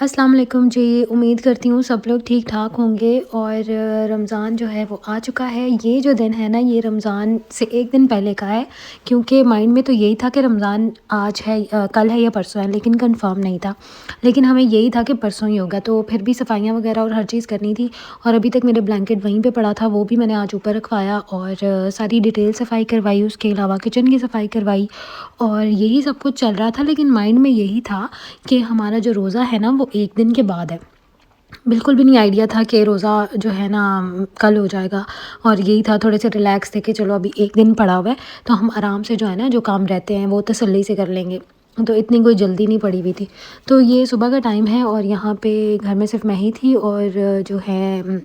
अस्सलाम वालेकुम जी। उम्मीद करती हूँ सब लोग ठीक ठाक होंगे और रमज़ान जो है वो आ चुका है। ये जो दिन है ना, ये रमज़ान से एक दिन पहले का है, क्योंकि माइंड में तो यही था कि रमज़ान आज है, कल है या परसों है, लेकिन कंफर्म नहीं था। लेकिन हमें यही था कि परसों ही होगा, तो फिर भी सफाइयाँ वगैरह और हर चीज़ करनी थी। और अभी तक मेरे ब्लैंकेट वहीं पे पड़ा था, वो भी मैंने आज ऊपर रखवाया और सारी डिटेल सफाई करवाई। उसके अलावा किचन की सफाई करवाई और यही सब कुछ चल रहा था। लेकिन माइंड में यही था कि हमारा जो रोज़ा है ना, वो 1 दिन के बाद है। बिल्कुल भी नहीं आइडिया था कि रोज़ा जो है ना कल हो जाएगा। और यही था, थोड़े से रिलैक्स थे कि चलो अभी 1 दिन पड़ा हुआ है, तो हम आराम से जो है ना, जो काम रहते हैं वो तसल्ली से कर लेंगे। तो इतनी कोई जल्दी नहीं पड़ी हुई थी। तो ये सुबह का टाइम है और यहाँ पे घर में सिर्फ़ मैं ही थी और जो है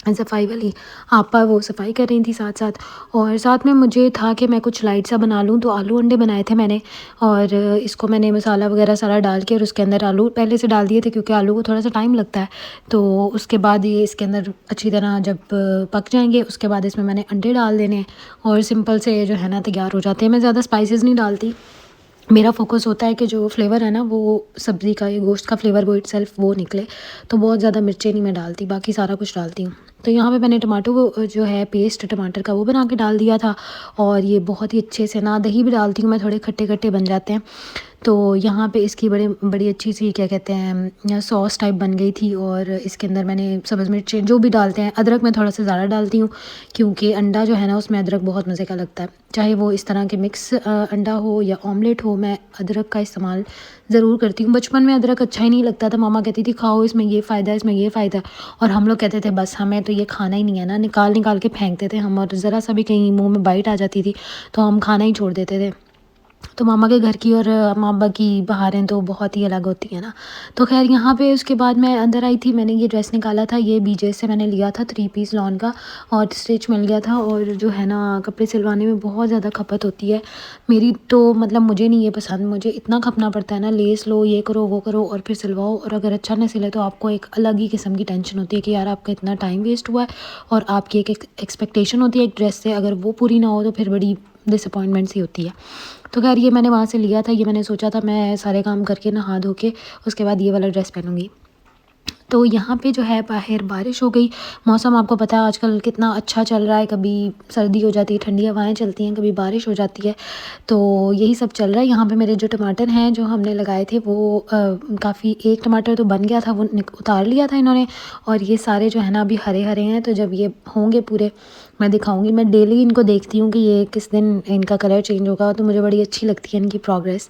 सफाई वाली आपा वो सफाई कर रही थी साथ-साथ। और साथ में मुझे था कि मैं कुछ लाइट सा बना लूँ, तो आलू अंडे बनाए थे मैंने। और इसको मैंने मसाला वगैरह सारा डाल के और उसके अंदर आलू पहले से डाल दिए थे, क्योंकि आलू को थोड़ा-सा टाइम लगता है। तो उसके बाद ये इसके अंदर अच्छी तरह जब पक जाएँगे, उसके बाद इसमें मैंने अंडे डाल देने हैं और सिंपल से जो है ना तैयार हो जाते हैं। मैं ज़्यादा स्पाइसेस नहीं डालती। मेरा फ़ोकस होता है कि जो फ्लेवर है ना, वो सब्ज़ी का, ये गोश्त का फ्लेवर वो इटसेल्फ वो निकले। तो बहुत ज़्यादा मिर्चें नहीं मैं डालती, बाकी सारा कुछ डालती हूँ। तो यहाँ पे मैंने टमाटो को जो है पेस्ट टमाटर का वो बना के डाल दिया था। और ये बहुत ही अच्छे से ना, दही भी डालती हूँ मैं, थोड़े खट्टे-खट्टे बन जाते हैं। तो यहाँ पे इसकी बड़ी अच्छी सी क्या कहते हैं सॉस टाइप बन गई थी। और इसके अंदर मैंने सब्ज़ मिर्चें जो भी डालते हैं, अदरक मैं थोड़ा सा ज़्यादा डालती हूँ, क्योंकि अंडा जो है ना उसमें अदरक बहुत मज़े का लगता है। चाहे वो इस तरह के मिक्स अंडा हो या ऑमलेट हो, मैं अदरक का इस्तेमाल ज़रूर करती हूँ। बचपन में अदरक अच्छा ही नहीं लगता था, मामा कहती थी खाओ, इसमें ये फ़ायदा है, इसमें ये फ़ायदा है। और हम लोग कहते थे बस हमें तो ये खाना ही नहीं है ना, निकाल निकाल के फेंकते थे हम। और ज़रा सा भी कहीं मुँह में बाइट आ जाती थी तो हम खाना ही छोड़ देते थे। तो मामा के घर की और मामा की बहारें तो बहुत ही अलग होती हैं ना। तो ख़ैर यहाँ पे उसके बाद मैं अंदर आई थी, मैंने ये ड्रेस निकाला था, ये बीजे से मैंने लिया था 3 पीस लॉन का और स्टिच मिल गया था। और जो है ना कपड़े सिलवाने में बहुत ज़्यादा खपत होती है मेरी, तो मतलब मुझे नहीं ये पसंद। मुझे इतना खपना पड़ता है ना, लेस लो, ये करो, वो करो और फिर सिलवाओ। और अगर अच्छा ना सिले तो आपको एक अलग ही किस्म की टेंशन होती है कि यार आपका इतना टाइम वेस्ट हुआ है। और आपकी एक एक्सपेक्टेशन होती है एक ड्रेस से, अगर वो पूरी ना हो तो फिर बड़ी डिसअपॉइंटमेंट सी होती है। तो ख़ैर ये मैंने वहाँ से लिया था, ये मैंने सोचा था मैं सारे काम करके नहा धो के उसके बाद ये वाला ड्रेस पहनूँगी। तो यहाँ पे जो है बाहर बारिश हो गई। मौसम आपको पता है आजकल कितना अच्छा चल रहा है, कभी सर्दी हो जाती है, ठंडी हवाएँ चलती हैं, कभी बारिश हो जाती है। तो यही सब चल रहा है। यहाँ पे मेरे जो टमाटर हैं जो हमने लगाए थे वो काफ़ी, एक टमाटर तो बन गया था, वो उतार लिया था इन्होंने। और ये सारे जो है ना अभी हरे हरे हैं, तो जब ये होंगे पूरे मैं दिखाऊंगी। मैं डेली इनको देखती हूँ कि ये किस दिन इनका कलर चेंज होगा, तो मुझे बड़ी अच्छी लगती है इनकी प्रोग्रेस।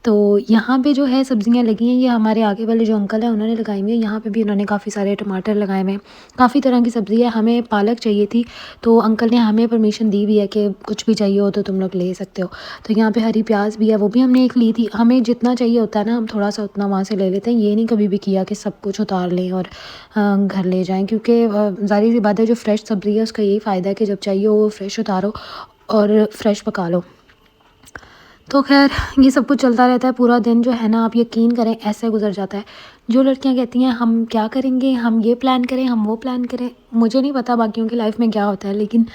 तो यहाँ पे जो है सब्ज़ियाँ लगी हैं, ये हमारे आगे वाले जो अंकल हैं उन्होंने लगाई हुई है। यहाँ पे भी उन्होंने काफ़ी सारे टमाटर लगाए हुए हैं, काफ़ी तरह की सब्ज़ी है। हमें पालक चाहिए थी, तो अंकल ने हमें परमिशन दी भी है कि कुछ भी चाहिए हो तो तुम लोग ले सकते हो। तो यहाँ पे हरी प्याज भी है, वो भी हमने एक ली थी। हमें जितना चाहिए होता है ना, हम थोड़ा सा उतना वहाँ से ले लेते हैं। ये नहीं कभी भी किया कि सब कुछ उतार लें और घर ले जाएँ, क्योंकि ज़ाहिर सी बात है जो फ्रेश सब्ज़ी है उसका यही फ़ायदा है कि जब चाहिए हो वो फ्रेश उतारो और फ्रेश पका लो। तो ख़ैर ये सब कुछ चलता रहता है पूरा दिन, जो है ना आप यकीन करें ऐसे गुज़र जाता है। जो लड़कियां कहती हैं हम क्या करेंगे, हम ये प्लान करें, हम वो प्लान करें, मुझे नहीं पता बाकियों की लाइफ में क्या होता है, लेकिन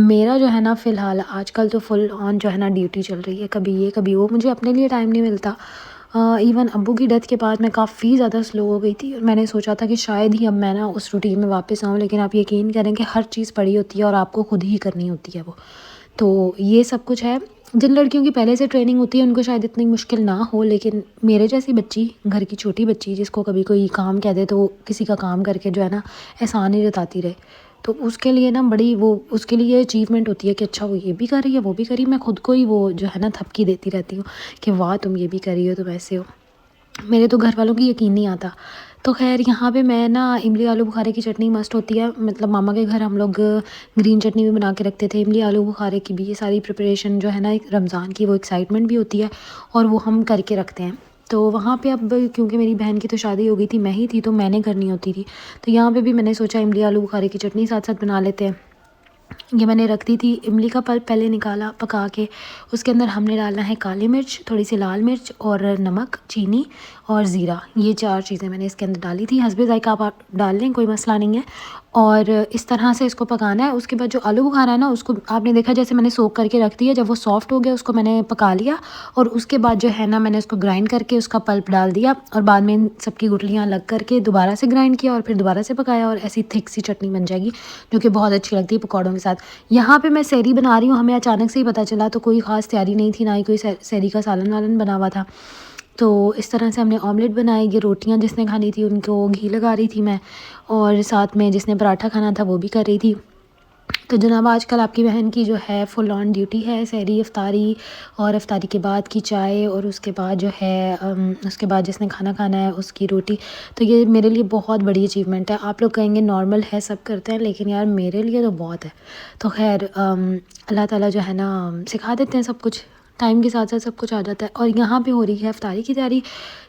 मेरा जो है ना फ़िलहाल आजकल तो फुल ऑन जो है ना ड्यूटी चल रही है। कभी ये कभी वो, मुझे अपने लिए टाइम नहीं मिलता। इवन अब्बू की डेथ के बाद मैं काफ़ी ज़्यादा स्लो हो गई थी और मैंने सोचा था कि शायद ही अब मैं ना उस रूटीन में वापस आऊँ, लेकिन आप यकीन करें कि हर चीज़ पड़ी होती है और आपको खुद ही करनी होती है वो। तो ये सब कुछ है। जिन लड़कियों की पहले से ट्रेनिंग होती है उनको शायद इतनी मुश्किल ना हो, लेकिन मेरे जैसी बच्ची, घर की छोटी बच्ची जिसको कभी कोई काम कह दे तो वो किसी का काम करके जो है ना एहसान ही जताती रहे, तो उसके लिए ना बड़ी वो, उसके लिए अचीवमेंट होती है कि अच्छा वो ये भी कर रही है, वो भी कर रही है। मैं खुद को ही वो जो है ना थपकी देती रहती हूँ कि वाह तुम ये भी कर रही हो, तुम ऐसे हो। मेरे तो घर वालों की यकीन नहीं आता। तो ख़ैर यहाँ पे मैं ना इमली आलू बुखारे की चटनी मस्त होती है, मतलब मामा के घर हम लोग ग्रीन चटनी भी बना के रखते थे। इमली आलू बुखारे की भी ये सारी प्रिपरेशन जो है ना, एक रमज़ान की वो एक्साइटमेंट भी होती है और वो हम करके रखते हैं। तो वहाँ पे अब क्योंकि मेरी बहन की तो शादी हो गई थी, मैं ही थी तो मैंने करनी होती थी। तो यहाँ पे भी मैंने सोचा इमली आलू बुखारे की चटनी साथ साथ बना लेते हैं। ये मैंने रख दी थी, इमली का पल्प पहले निकाला पका के। उसके अंदर हमने डालना है काली मिर्च, थोड़ी सी लाल मिर्च और नमक, चीनी और ज़ीरा। ये 4 चीज़ें मैंने इसके अंदर डाली थी। हस्बे ज़ायक़ा आप डाल लें, कोई मसला नहीं है। और इस तरह से इसको पकाना है। उसके बाद जो आलू बुखारा है ना, उसको आपने देखा जैसे मैंने सोक करके रख दिया, जब वो सॉफ्ट हो गया उसको मैंने पका लिया और उसके बाद जो है ना मैंने उसको ग्राइंड करके उसका पल्प डाल दिया और बाद में इन सबकी गुठलियाँ अलग करके दोबारा से ग्राइंड किया और फिर दोबारा से पकाया और ऐसी थिक सी चटनी बन जाएगी जो कि बहुत अच्छी लगती है पकौड़ों के साथ। यहाँ पे मैं सहरी बना रही हूँ, हमें अचानक से ही पता चला, तो कोई ख़ास तैयारी नहीं थी, ना ही कोई सहरी का सालन वालन बना हुआ था। तो इस तरह से हमने ऑमलेट बनाए। ये रोटियां जिसने खानी थी उनको घी लगा रही थी मैं, और साथ में जिसने पराठा खाना था वो भी कर रही थी। तो जनाब आजकल आपकी बहन की जो है फुल ऑन ड्यूटी है, सहरी, इफ्तारी और इफ्तारी के बाद की चाय और उसके बाद जो है उसके बाद जिसने खाना खाना है उसकी रोटी। तो ये मेरे लिए बहुत बड़ी अचीवमेंट है। आप लोग कहेंगे नॉर्मल है, सब करते हैं, लेकिन यार मेरे लिए तो बहुत है। तो खैर अल्लाह ताला जो है ना सिखा देते हैं सब कुछ, टाइम के साथ साथ सब कुछ आ जाता है। और यहाँ पे हो रही है इफ्तारी की तैयारी।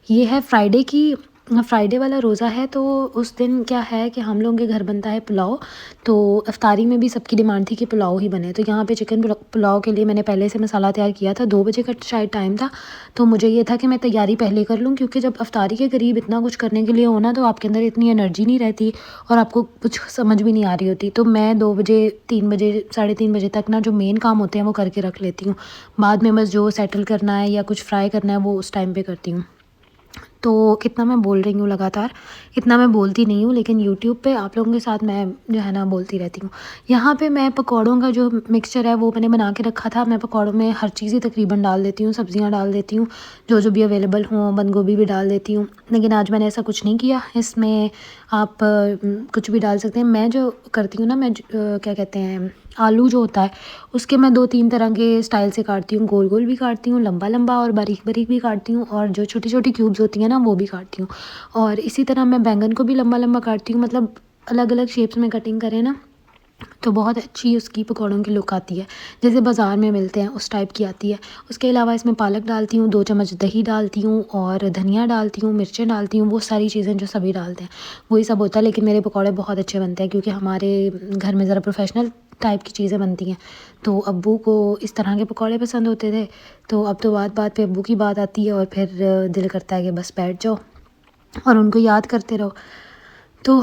ये है फ्राइडे की, फ्राइडे वाला रोज़ा है, तो उस दिन क्या है कि हम लोगों के घर बनता है पुलाव। तो इफ्तारी में भी सबकी डिमांड थी कि पुलाव ही बने, तो यहाँ पे चिकन पुलाव के लिए मैंने पहले से मसाला तैयार किया था। 2 बजे का शायद टाइम था, तो मुझे ये था कि मैं तैयारी पहले कर लूँ, क्योंकि जब इफ्तारी के करीब इतना कुछ करने के लिए हो ना, तो आपके अंदर इतनी एनर्जी नहीं रहती और आपको कुछ समझ भी नहीं आ रही होती। तो मैं 2 बजे, 3 बजे, 3:30 बजे तक ना जो मेन काम होते हैं वो करके रख लेती हूँ। बाद में बस जो सेटल करना है या कुछ फ्राई करना है वो उस टाइम पे करती हूँ। तो कितना मैं बोल रही हूँ लगातार, इतना मैं बोलती नहीं हूँ, लेकिन यूट्यूब पे आप लोगों के साथ मैं जो है ना बोलती रहती हूँ। यहाँ पे मैं पकौड़ों का जो मिक्सचर है वो मैंने बना के रखा था। मैं पकौड़ों में हर चीज़ ही तकरीबन डाल देती हूँ, सब्जियाँ डाल देती हूँ जो जो भी अवेलेबल हों, बंद गोभी भी डाल देती हूँ। लेकिन आज मैंने ऐसा कुछ नहीं किया, इसमें आप कुछ भी डाल सकते हैं। मैं जो करती हूँ ना, मैं क्या कहते हैं, आलू जो होता है उसके मैं 2-3 तरह के स्टाइल से काटती हूँ। गोल गोल भी काटती हूँ, लंबा लंबा और बारीक बारीक भी काटती हूँ, और जो छोटी छोटी क्यूब्स होती हैं ना वो भी काटती हूँ। और इसी तरह मैं बैंगन को भी लंबा लंबा काटती हूँ, मतलब अलग अलग शेप्स में कटिंग करें ना तो बहुत अच्छी उसकी पकौड़ों की लुक आती है, जैसे बाज़ार में मिलते हैं उस टाइप की आती है। उसके अलावा इसमें पालक डालती हूँ, 2 चम्मच दही डालती हूँ और धनिया डालती हूँ, मिर्चें डालती हूँ, वो सारी चीज़ें जो सभी डालते हैं वही सब होता है। लेकिन मेरे पकौड़े बहुत अच्छे बनते हैं क्योंकि हमारे घर में ज़रा प्रोफेशनल टाइप की चीज़ें बनती हैं। तो अब्बू को इस तरह के पकौड़े पसंद होते थे, तो अब तो बात बात पे अब्बू की बात आती है और फिर दिल करता है कि बस बैठ जाओ और उनको याद करते रहो। तो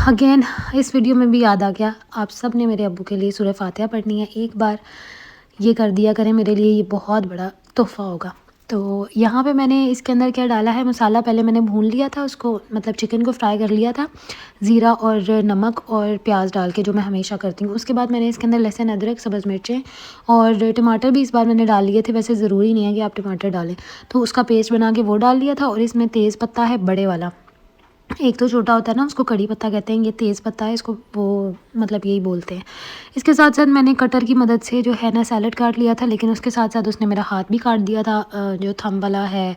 अगेन इस वीडियो में भी याद आ गया, आप सब ने मेरे अब्बू के लिए सूरह फातिहा पढ़नी है, एक बार ये कर दिया करें, मेरे लिए ये बहुत बड़ा तोहफ़ा होगा। तो यहाँ पे मैंने इसके अंदर क्या डाला है, मसाला पहले मैंने भून लिया था उसको, मतलब चिकन को फ्राई कर लिया था ज़ीरा और नमक और प्याज डाल के, जो मैं हमेशा करती हूँ। उसके बाद मैंने इसके अंदर लहसुन, अदरक, सब्ज़ मिर्चें और टमाटर भी इस बार मैंने डाल लिए थे। वैसे ज़रूरी नहीं है कि आप टमाटर डालें, तो उसका पेस्ट बना के वो डाल लिया था। और इसमें तेज़ पत्ता है बड़े वाला, एक तो छोटा होता है ना उसको कड़ी पत्ता कहते हैं, ये तेज़ पत्ता है, इसको वो मतलब यही बोलते हैं। इसके साथ साथ मैंने कटर की मदद से जो है ना सैलड काट लिया था, लेकिन उसके साथ साथ उसने मेरा हाथ भी काट दिया था। जो थंब वाला है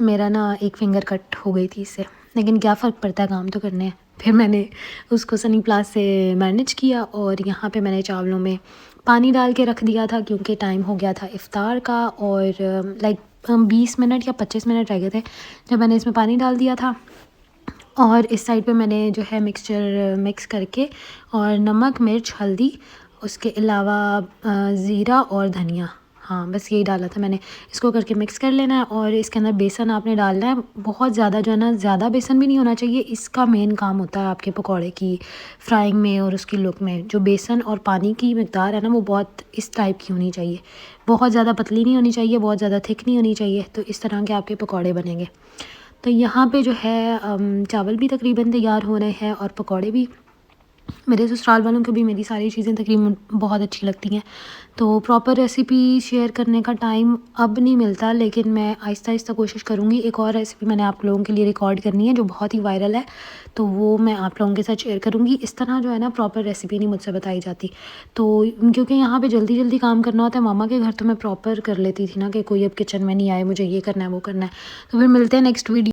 मेरा ना एक फिंगर कट हो गई थी इससे, लेकिन क्या फ़र्क पड़ता है, काम तो करने हैं। फिर मैंने उसको सनी प्लास से मैनेज किया और यहाँ पे मैंने चावलों में पानी डाल के रख दिया था क्योंकि टाइम हो गया था इफ़्तार का, और लाइक 20 मिनट या 25 मिनट रह गए थे जब मैंने इसमें पानी डाल दिया था। और इस साइड पे मैंने जो है मिक्सचर मिक्स करके और नमक, मिर्च, हल्दी, उसके अलावा ज़ीरा और धनिया, हाँ बस यही डाला था मैंने। इसको करके मिक्स कर लेना है और इसके अंदर बेसन आपने डालना है। बहुत ज़्यादा जो है ना, ज़्यादा बेसन भी नहीं होना चाहिए, इसका मेन काम होता है आपके पकौड़े की फ्राइंग में और उसकी लुक में। जो बेसन और पानी की मकदार है ना वो बहुत इस टाइप की होनी चाहिए, बहुत ज़्यादा पतली नहीं होनी चाहिए, बहुत ज़्यादा थिक नहीं होनी चाहिए। तो इस तरह के आपके पकौड़े बनेंगे। तो यहाँ पे जो है चावल भी तकरीबन तैयार हो रहे हैं और पकौड़े भी। मेरे ससुराल वालों को भी मेरी सारी चीज़ें तकरीबन बहुत अच्छी लगती हैं। तो प्रॉपर रेसिपी शेयर करने का टाइम अब नहीं मिलता, लेकिन मैं आहिस्ता आहिस्ता कोशिश करूँगी। एक और रेसिपी मैंने आप लोगों के लिए रिकॉर्ड करनी है जो बहुत ही वायरल है, तो वो मैं आप लोगों के साथ शेयर करूँगी। इस तरह जो है ना प्रॉपर रेसिपी नहीं मुझसे बताई जाती, तो क्योंकि यहाँ पे जल्दी जल्दी काम करना होता है। मामा के घर तो मैं प्रॉपर कर लेती थी ना कि कोई अब किचन में नहीं आए, मुझे ये करना है वो करना है। तो फिर मिलते हैं नेक्स्ट वीडियो।